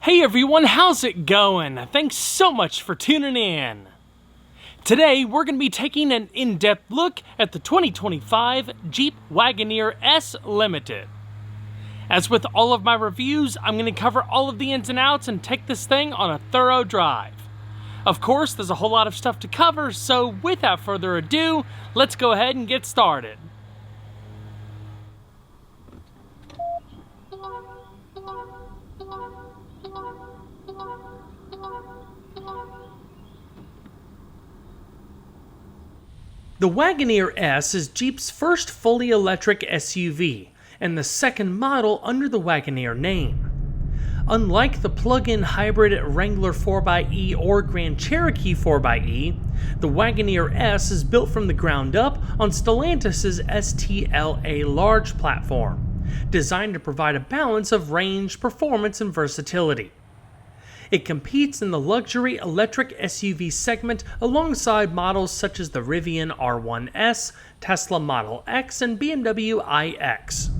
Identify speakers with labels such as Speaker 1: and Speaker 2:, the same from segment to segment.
Speaker 1: Hey everyone, how's it going? Thanks so much for tuning in. Today we're going to be taking an in-depth look at the 2025 Jeep Wagoneer S Limited. As with all of my reviews, I'm going to cover all of the ins and outs and take this thing on a thorough drive. Of course, there's a whole lot of stuff to cover, so without further ado, let's go ahead and get started. The Wagoneer S is Jeep's first fully electric SUV, and the second model under the Wagoneer name. Unlike the plug-in hybrid Wrangler 4xe or Grand Cherokee 4xe, the Wagoneer S is built from the ground up on Stellantis' STLA large platform, designed to provide a balance of range, performance, and versatility. It competes in the luxury electric SUV segment alongside models such as the Rivian R1S, Tesla Model X, and BMW iX.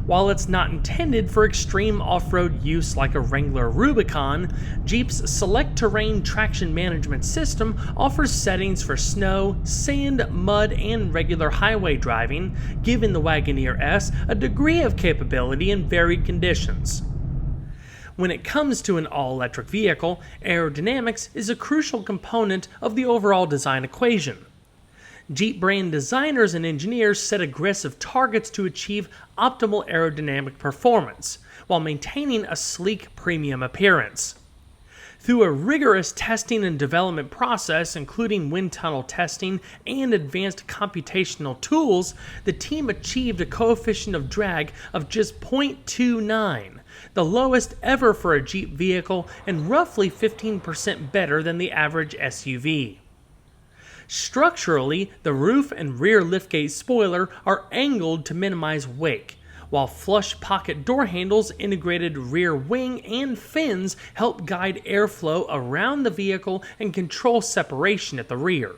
Speaker 1: While it's not intended for extreme off-road use like a Wrangler Rubicon, Jeep's Select Terrain Traction Management System offers settings for snow, sand, mud, and regular highway driving, giving the Wagoneer S a degree of capability in varied conditions. When it comes to an all-electric vehicle, aerodynamics is a crucial component of the overall design equation. Jeep brand designers and engineers set aggressive targets to achieve optimal aerodynamic performance, while maintaining a sleek premium appearance. Through a rigorous testing and development process, including wind tunnel testing and advanced computational tools, the team achieved a coefficient of drag of just 0.29, the lowest ever for a Jeep vehicle and roughly 15% better than the average SUV. Structurally, the roof and rear liftgate spoiler are angled to minimize wake, while flush pocket door handles, integrated rear wing, and fins help guide airflow around the vehicle and control separation at the rear.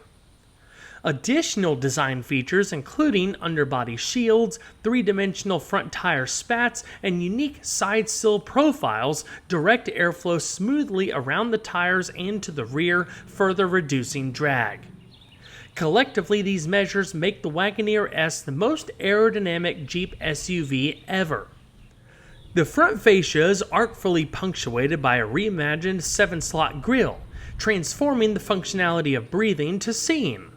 Speaker 1: Additional design features, including underbody shields, three-dimensional front tire spats, and unique side sill profiles, direct airflow smoothly around the tires and to the rear, further reducing drag. Collectively, these measures make the Wagoneer S the most aerodynamic Jeep SUV ever. The front fascia is artfully punctuated by a reimagined 7-slot grille, transforming the functionality of breathing to seeing.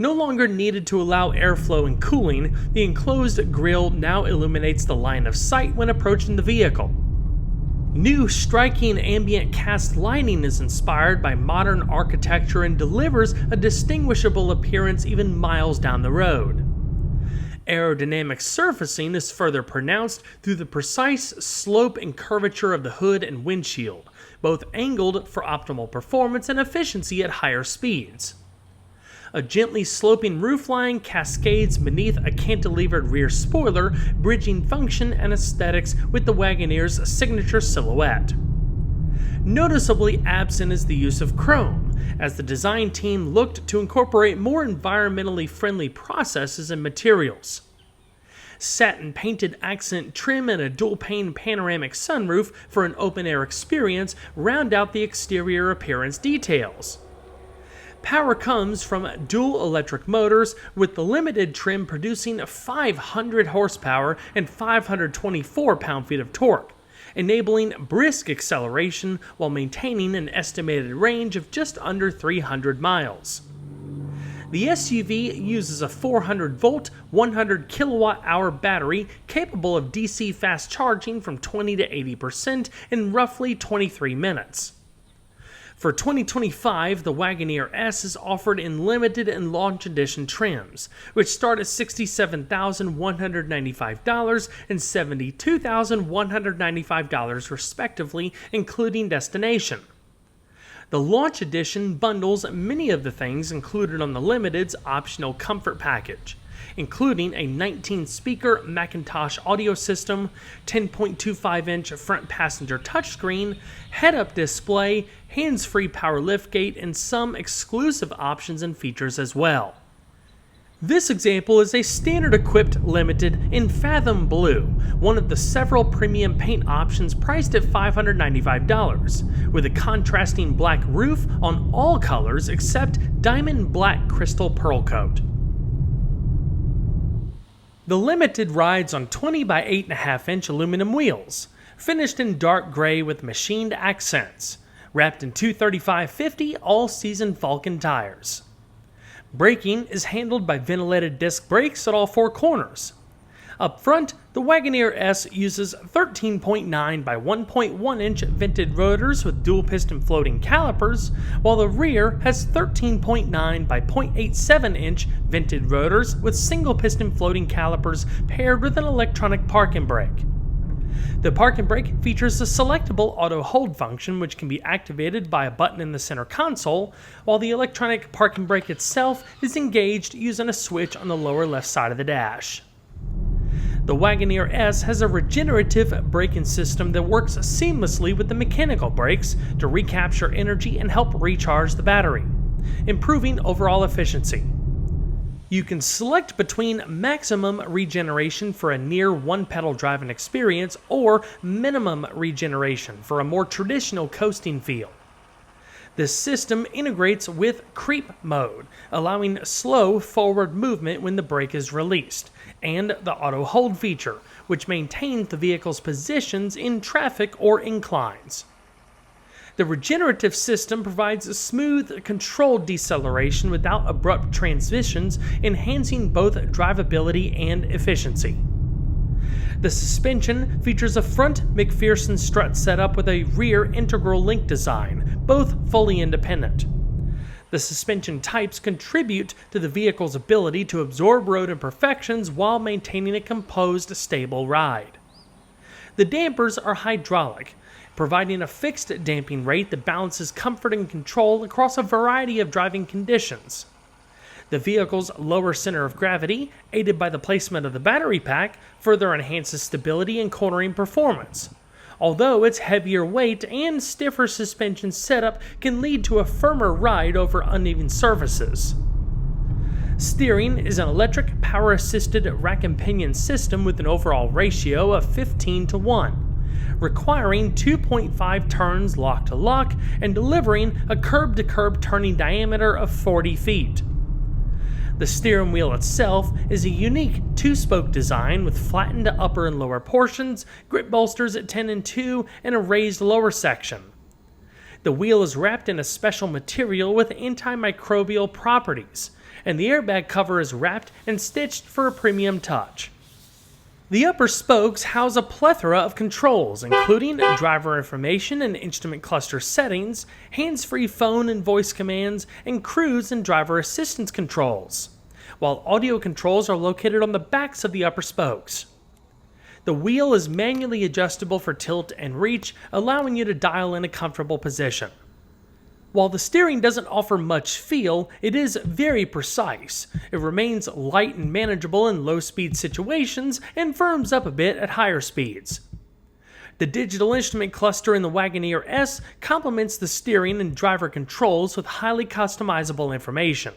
Speaker 1: No longer needed to allow airflow and cooling, the enclosed grille now illuminates the line of sight when approaching the vehicle. New striking ambient cast lighting is inspired by modern architecture and delivers a distinguishable appearance even miles down the road. Aerodynamic surfacing is further pronounced through the precise slope and curvature of the hood and windshield, both angled for optimal performance and efficiency at higher speeds. A gently sloping roofline cascades beneath a cantilevered rear spoiler, bridging function and aesthetics with the Wagoneer's signature silhouette. Noticeably absent is the use of chrome, as the design team looked to incorporate more environmentally friendly processes and materials. Satin-painted accent trim and a dual-pane panoramic sunroof for an open-air experience round out the exterior appearance details. Power comes from dual electric motors, with the limited trim producing 500 horsepower and 524 pound-feet of torque, enabling brisk acceleration while maintaining an estimated range of just under 300 miles. The SUV uses a 400-volt, 100 kilowatt-hour battery capable of DC fast charging from 20 to 80% in roughly 23 minutes. For 2025, the Wagoneer S is offered in limited and launch edition trims, which start at $67,195 and $72,195 respectively, including destination. The launch edition bundles many of the things included on the Limited's optional comfort package, including a 19-speaker Macintosh audio system, 10.25-inch front passenger touchscreen, head-up display, hands-free power liftgate, and some exclusive options and features as well. This example is a standard equipped Limited in Fathom Blue, one of the several premium paint options priced at $595, with a contrasting black roof on all colors except diamond black crystal pearl coat. The Limited rides on 20 by 8.5 inch aluminum wheels, finished in dark gray with machined accents, wrapped in 235/50 all-season Vulcan tires. Braking is handled by ventilated disc brakes at all four corners. Up front, the Wagoneer S uses 13.9 by 1.1 inch vented rotors with dual piston floating calipers, while the rear has 13.9 by 0.87 inch vented rotors with single piston floating calipers paired with an electronic park and brake. The park and brake features a selectable auto hold function which can be activated by a button in the center console, while the electronic park and brake itself is engaged using a switch on the lower left side of the dash. The Wagoneer S has a regenerative braking system that works seamlessly with the mechanical brakes to recapture energy and help recharge the battery, improving overall efficiency. You can select between maximum regeneration for a near one-pedal driving experience or minimum regeneration for a more traditional coasting feel. This system integrates with creep mode, allowing slow forward movement when the brake is released, and the auto hold feature, which maintains the vehicle's positions in traffic or inclines. The regenerative system provides a smooth, controlled deceleration without abrupt transitions, enhancing both drivability and efficiency. The suspension features a front McPherson strut setup with a rear integral link design, both fully independent. The suspension types contribute to the vehicle's ability to absorb road imperfections while maintaining a composed, stable ride. The dampers are hydraulic, providing a fixed damping rate that balances comfort and control across a variety of driving conditions. The vehicle's lower center of gravity, aided by the placement of the battery pack, further enhances stability and cornering performance, although its heavier weight and stiffer suspension setup can lead to a firmer ride over uneven surfaces. Steering is an electric power-assisted rack and pinion system with an overall ratio of 15:1. Requiring 2.5 turns lock to lock and delivering a curb-to-curb turning diameter of 40 feet. The steering wheel itself is a unique two-spoke design with flattened upper and lower portions, grip bolsters at 10 and 2, and a raised lower section. The wheel is wrapped in a special material with antimicrobial properties, and the airbag cover is wrapped and stitched for a premium touch. The upper spokes house a plethora of controls, including driver information and instrument cluster settings, hands-free phone and voice commands, and cruise and driver assistance controls, while audio controls are located on the backs of the upper spokes. The wheel is manually adjustable for tilt and reach, allowing you to dial in a comfortable position. While the steering doesn't offer much feel, it is very precise. It remains light and manageable in low-speed situations and firms up a bit at higher speeds. The digital instrument cluster in the Wagoneer S complements the steering and driver controls with highly customizable information.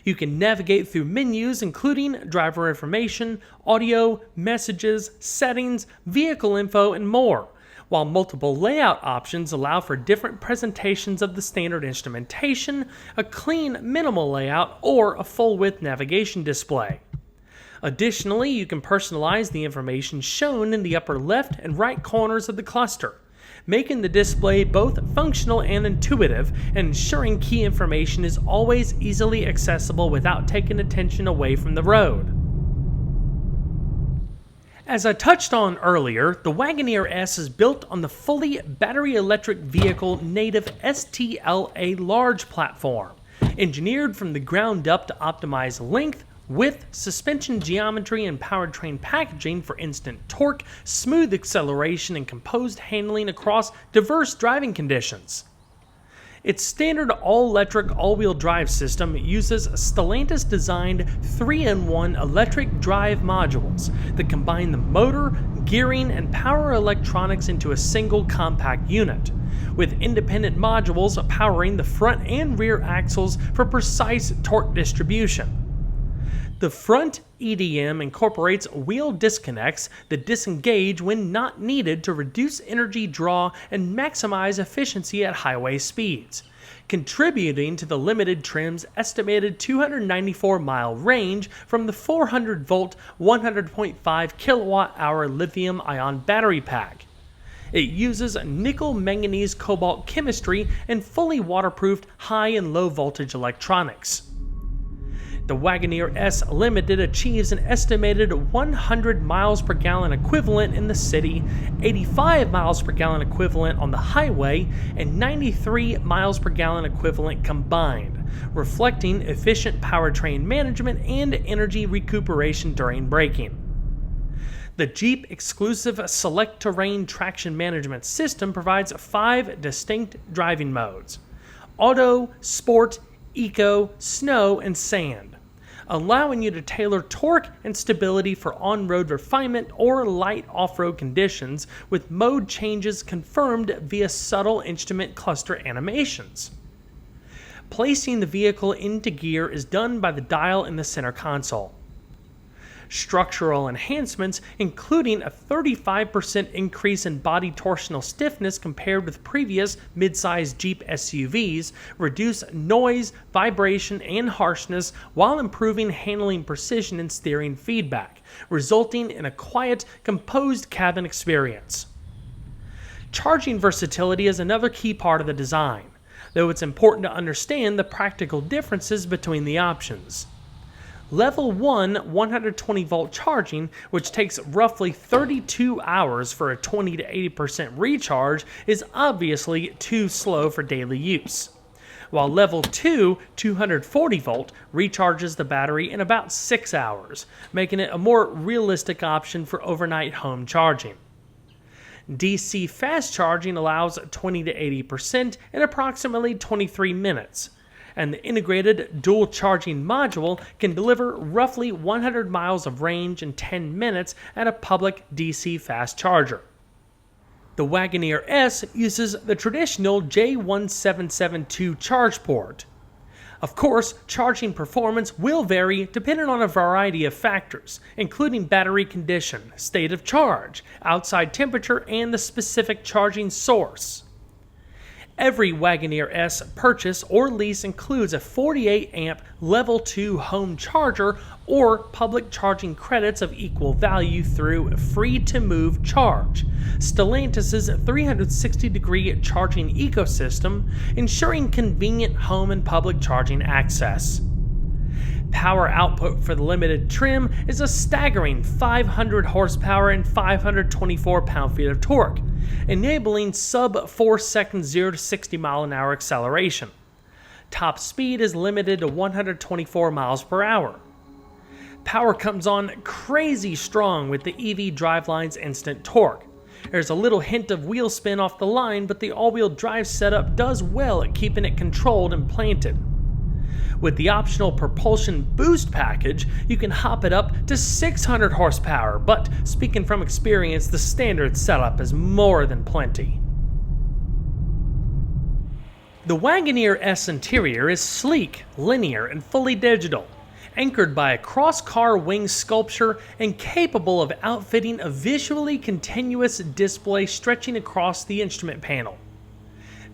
Speaker 1: You can navigate through menus including driver information, audio, messages, settings, vehicle info, and more, while multiple layout options allow for different presentations of the standard instrumentation, a clean minimal layout, or a full-width navigation display. Additionally, you can personalize the information shown in the upper left and right corners of the cluster, making the display both functional and intuitive and ensuring key information is always easily accessible without taking attention away from the road. As I touched on earlier, the Wagoneer S is built on the fully battery electric vehicle native STLA large platform, engineered from the ground up to optimize length, width, suspension geometry, and powertrain packaging for instant torque, smooth acceleration, and composed handling across diverse driving conditions. Its standard all-electric all-wheel drive system uses Stellantis-designed 3-in-1 electric drive modules that combine the motor, gearing, and power electronics into a single compact unit, with independent modules powering the front and rear axles for precise torque distribution. The front EDM incorporates wheel disconnects that disengage when not needed to reduce energy draw and maximize efficiency at highway speeds, contributing to the Limited trim's estimated 294-mile range from the 400-volt, 100.5 kilowatt-hour lithium-ion battery pack. It uses nickel-manganese cobalt chemistry and fully waterproofed high and low voltage electronics. The Wagoneer S Limited achieves an estimated 100 miles per gallon equivalent in the city, 85 miles per gallon equivalent on the highway, and 93 miles per gallon equivalent combined, reflecting efficient powertrain management and energy recuperation during braking. The Jeep exclusive Select Terrain traction management system provides 5 distinct driving modes: Auto, Sport, Eco, Snow, and Sand, allowing you to tailor torque and stability for on-road refinement or light off-road conditions, with mode changes confirmed via subtle instrument cluster animations. Placing the vehicle into gear is done by the dial in the center console. Structural enhancements, including a 35% increase in body torsional stiffness compared with previous mid-size Jeep SUVs, reduce noise, vibration, and harshness while improving handling precision and steering feedback, resulting in a quiet, composed cabin experience. Charging versatility is another key part of the design, though it's important to understand the practical differences between the options. Level 1 120-volt charging, which takes roughly 32 hours for a 20 to 80% recharge, is obviously too slow for daily use, while Level 2 240-volt recharges the battery in about 6 hours, making it a more realistic option for overnight home charging. DC fast charging allows 20 to 80% in approximately 23 minutes, and the integrated dual charging module can deliver roughly 100 miles of range in 10 minutes at a public DC fast charger. The Wagoneer S uses the traditional J1772 charge port. Of course, charging performance will vary depending on a variety of factors, including battery condition, state of charge, outside temperature, and the specific charging source. Every Wagoneer S purchase or lease includes a 48-amp Level 2 home charger or public charging credits of equal value through Free to Move Charge, Stellantis' 360-degree charging ecosystem, ensuring convenient home and public charging access. Power output for the Limited trim is a staggering 500 horsepower and 524 pound-feet of torque, enabling sub-4 second 0 to 60 mile an hour acceleration. Top speed is limited to 124 miles per hour. Power comes on crazy strong with the EV driveline's instant torque. There's a little hint of wheel spin off the line, but the all-wheel drive setup does well at keeping it controlled and planted. With the optional propulsion boost package, you can hop it up to 600 horsepower, but speaking from experience, the standard setup is more than plenty. The Wagoneer S interior is sleek, linear, and fully digital, anchored by a cross-car wing sculpture and capable of outfitting a visually continuous display stretching across the instrument panel.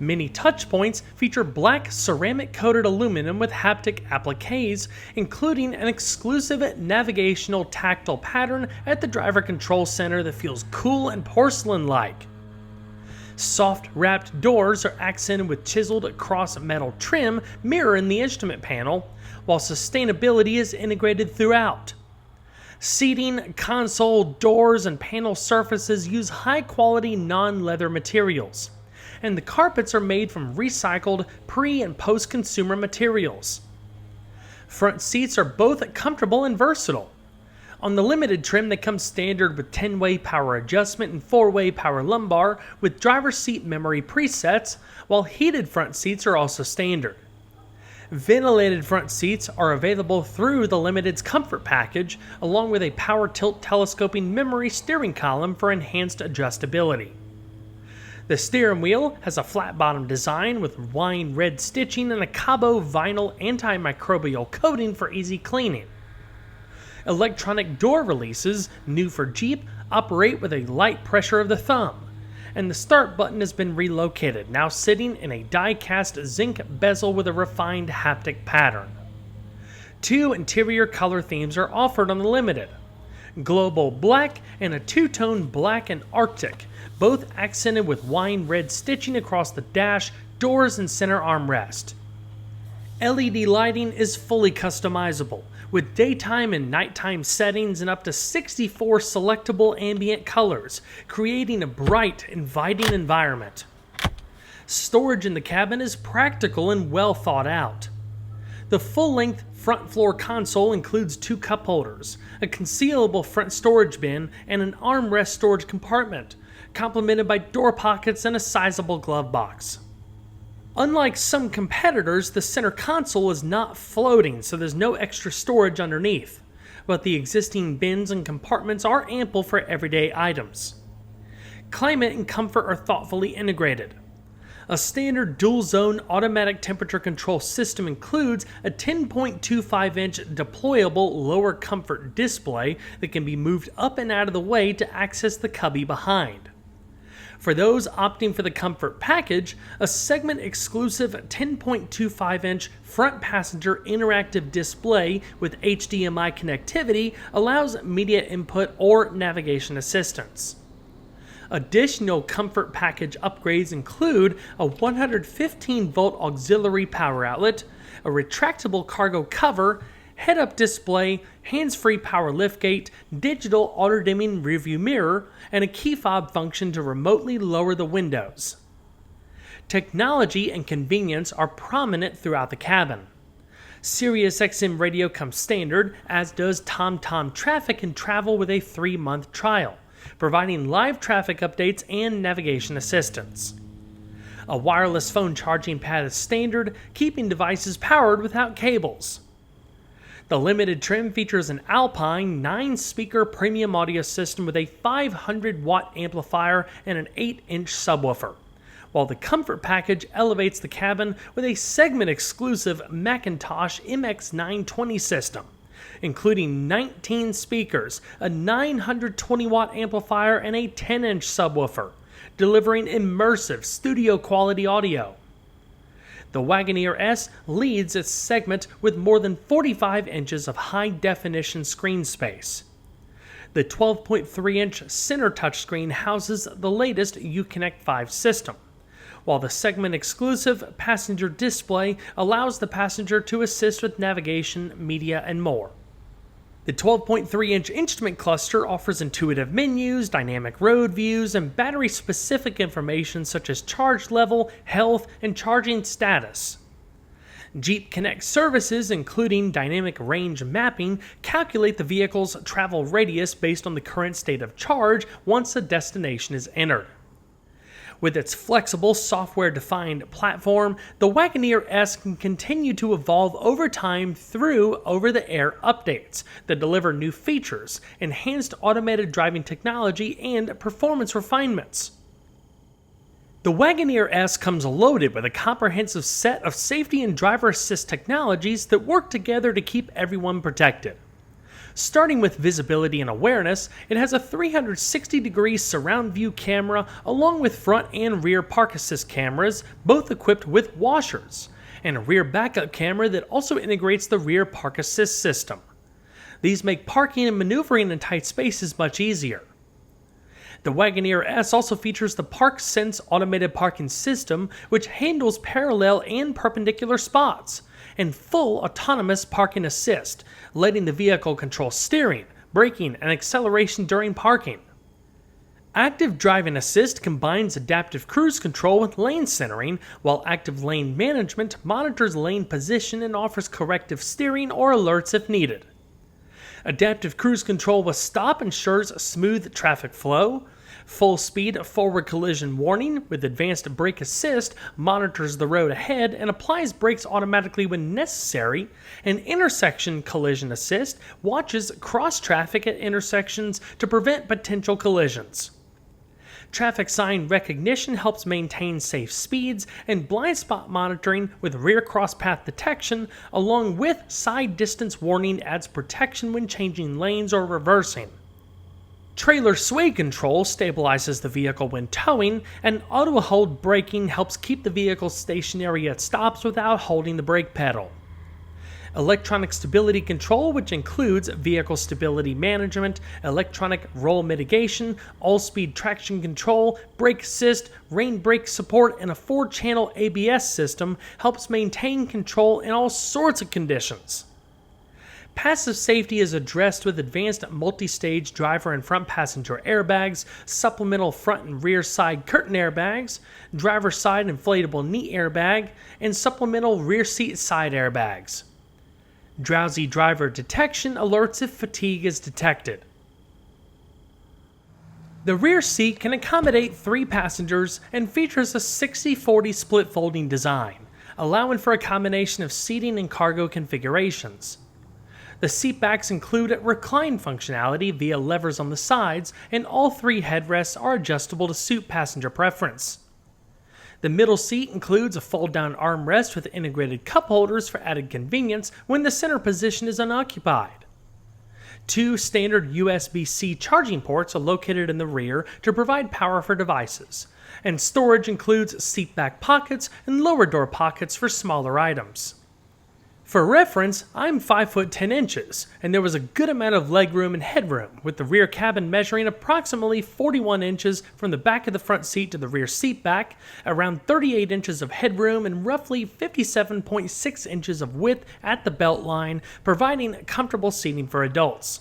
Speaker 1: Many touchpoints feature black ceramic-coated aluminum with haptic appliques, including an exclusive navigational tactile pattern at the driver control center that feels cool and porcelain-like. Soft wrapped doors are accented with chiseled cross-metal trim mirroring the instrument panel, while sustainability is integrated throughout. Seating, console, doors, and panel surfaces use high-quality non-leather materials, and the carpets are made from recycled pre- and post-consumer materials. Front seats are both comfortable and versatile. On the Limited trim, they come standard with 10-way power adjustment and 4-way power lumbar with driver's seat memory presets, while heated front seats are also standard. Ventilated front seats are available through the Limited's Comfort Package, along with a power tilt telescoping memory steering column for enhanced adjustability. The steering wheel has a flat bottom design with wine red stitching and a Cabo vinyl antimicrobial coating for easy cleaning. Electronic door releases, new for Jeep, operate with a light pressure of the thumb, and the start button has been relocated, now sitting in a die-cast zinc bezel with a refined haptic pattern. 2 interior color themes are offered on the Limited: Global Black and a two-tone Black and Arctic, both accented with wine red stitching across the dash, doors, and center armrest. LED lighting is fully customizable, with daytime and nighttime settings and up to 64 selectable ambient colors, creating a bright, inviting environment. Storage in the cabin is practical and well thought out. The full-length front floor console includes 2 cup holders, a concealable front storage bin, and an armrest storage compartment, complemented by door pockets and a sizable glove box. Unlike some competitors, the center console is not floating, so there's no extra storage underneath, but the existing bins and compartments are ample for everyday items. Climate and comfort are thoughtfully integrated. A standard dual-zone automatic temperature control system includes a 10.25-inch deployable lower comfort display that can be moved up and out of the way to access the cubby behind. For those opting for the comfort package, a segment-exclusive 10.25-inch front passenger interactive display with HDMI connectivity allows media input or navigation assistance. Additional comfort package upgrades include a 115-volt auxiliary power outlet, a retractable cargo cover, head-up display, hands-free power liftgate, digital auto-dimming rearview mirror, and a key fob function to remotely lower the windows. Technology and convenience are prominent throughout the cabin. Sirius XM radio comes standard, as does TomTom Traffic and Travel with a 3-month trial, providing live traffic updates and navigation assistance. A wireless phone charging pad is standard, keeping devices powered without cables. The Limited trim features an Alpine 9-speaker premium audio system with a 500-watt amplifier and an 8-inch subwoofer, while the Comfort package elevates the cabin with a segment-exclusive Macintosh MX920 system, including 19 speakers, a 920-watt amplifier, and a 10-inch subwoofer, delivering immersive studio-quality audio. The Wagoneer S leads its segment with more than 45 inches of high-definition screen space. The 12.3-inch center touchscreen houses the latest Uconnect 5 system, while the segment-exclusive passenger display allows the passenger to assist with navigation, media, and more. The 12.3-inch instrument cluster offers intuitive menus, dynamic road views, and battery-specific information such as charge level, health, and charging status. Jeep Connect services, including dynamic range mapping, calculate the vehicle's travel radius based on the current state of charge once a destination is entered. With its flexible, software-defined platform, the Wagoneer S can continue to evolve over time through over-the-air updates that deliver new features, enhanced automated driving technology, and performance refinements. The Wagoneer S comes loaded with a comprehensive set of safety and driver assist technologies that work together to keep everyone protected. Starting with visibility and awareness, it has a 360-degree surround view camera along with front and rear park assist cameras, both equipped with washers, and a rear backup camera that also integrates the rear park assist system. These make parking and maneuvering in tight spaces much easier. The Wagoneer S also features the ParkSense automated parking system, which handles parallel and perpendicular spots, and full autonomous parking assist, letting the vehicle control steering, braking, and acceleration during parking. Active Driving Assist combines adaptive cruise control with lane centering, while Active Lane Management monitors lane position and offers corrective steering or alerts if needed. Adaptive Cruise Control with Stop ensures smooth traffic flow. Full Speed Forward Collision Warning with Advanced Brake Assist monitors the road ahead and applies brakes automatically when necessary, and Intersection Collision Assist watches cross traffic at intersections to prevent potential collisions. Traffic sign recognition helps maintain safe speeds, and blind spot monitoring with rear cross-path detection along with side distance warning adds protection when changing lanes or reversing. Trailer sway control stabilizes the vehicle when towing, and auto hold braking helps keep the vehicle stationary at stops without holding the brake pedal. Electronic stability control, which includes vehicle stability management, electronic roll mitigation, all-speed traction control, brake assist, rain brake support, and a 4-channel ABS system, helps maintain control in all sorts of conditions. Passive safety is addressed with advanced multi-stage driver and front passenger airbags, supplemental front and rear side curtain airbags, driver side inflatable knee airbag, and supplemental rear seat side airbags. Drowsy driver detection alerts if fatigue is detected. The rear seat can accommodate 3 passengers and features a 60-40 split folding design, allowing for a combination of seating and cargo configurations. The seat backs include recline functionality via levers on the sides, and all 3 headrests are adjustable to suit passenger preference. The middle seat includes a fold-down armrest with integrated cup holders for added convenience when the center position is unoccupied. 2 standard USB-C charging ports are located in the rear to provide power for devices, and storage includes seat back pockets and lower door pockets for smaller items. For reference, I'm 5 foot 10 inches, and there was a good amount of legroom and headroom, with the rear cabin measuring approximately 41 inches from the back of the front seat to the rear seat back, around 38 inches of headroom, and roughly 57.6 inches of width at the belt line, providing comfortable seating for adults.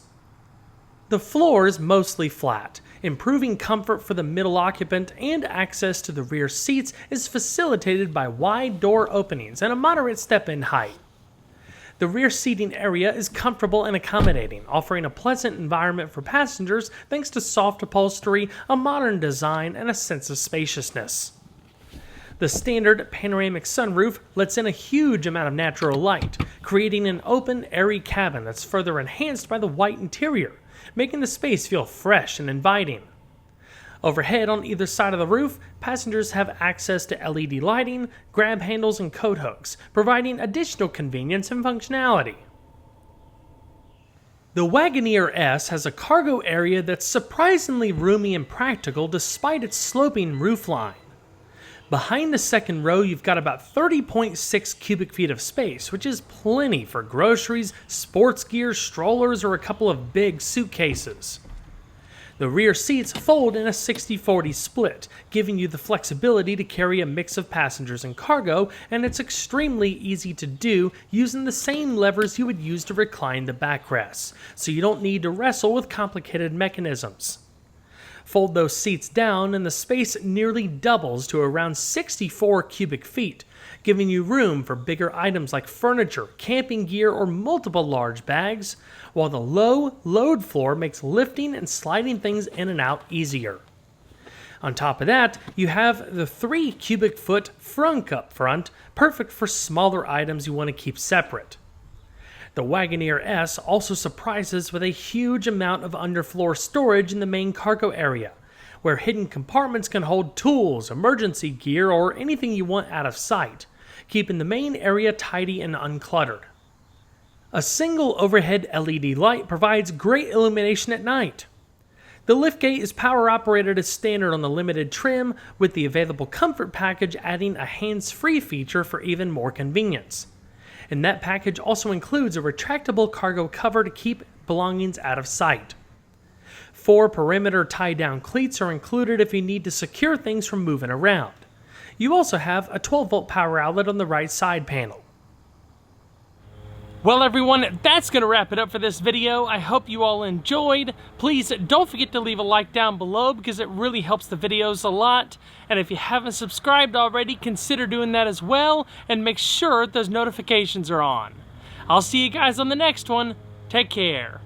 Speaker 1: The floor is mostly flat. Improving comfort for the middle occupant, and access to the rear seats is facilitated by wide door openings and a moderate step-in height. The rear seating area is comfortable and accommodating, offering a pleasant environment for passengers thanks to soft upholstery, a modern design, and a sense of spaciousness. The standard panoramic sunroof lets in a huge amount of natural light, creating an open, airy cabin that's further enhanced by the white interior, making the space feel fresh and inviting. Overhead on either side of the roof, passengers have access to LED lighting, grab handles, and coat hooks, providing additional convenience and functionality. The Wagoneer S has a cargo area that's surprisingly roomy and practical despite its sloping roofline. Behind the second row, you've got about 30.6 cubic feet of space, which is plenty for groceries, sports gear, strollers, or a couple of big suitcases. The rear seats fold in a 60-40 split, giving you the flexibility to carry a mix of passengers and cargo, and it's extremely easy to do using the same levers you would use to recline the backrests, so you don't need to wrestle with complicated mechanisms. Fold those seats down and the space nearly doubles to around 64 cubic feet, giving you room for bigger items like furniture, camping gear, or multiple large bags, while the low load floor makes lifting and sliding things in and out easier. On top of that, you have the 3 cubic foot frunk up front, perfect for smaller items you want to keep separate. The Wagoneer S also surprises with a huge amount of underfloor storage in the main cargo area, where hidden compartments can hold tools, emergency gear, or anything you want out of sight, keeping the main area tidy and uncluttered. A single overhead LED light provides great illumination at night. The liftgate is power operated as standard on the limited trim, with the available comfort package adding a hands-free feature for even more convenience. And that package also includes a retractable cargo cover to keep belongings out of sight. 4 perimeter tie-down cleats are included if you need to secure things from moving around. You also have a 12-volt power outlet on the right side panel. Well everyone, that's going to wrap it up for this video. I hope you all enjoyed. Please don't forget to leave a like down below because it really helps the videos a lot. And if you haven't subscribed already, consider doing that as well, and make sure those notifications are on. I'll see you guys on the next one. Take care.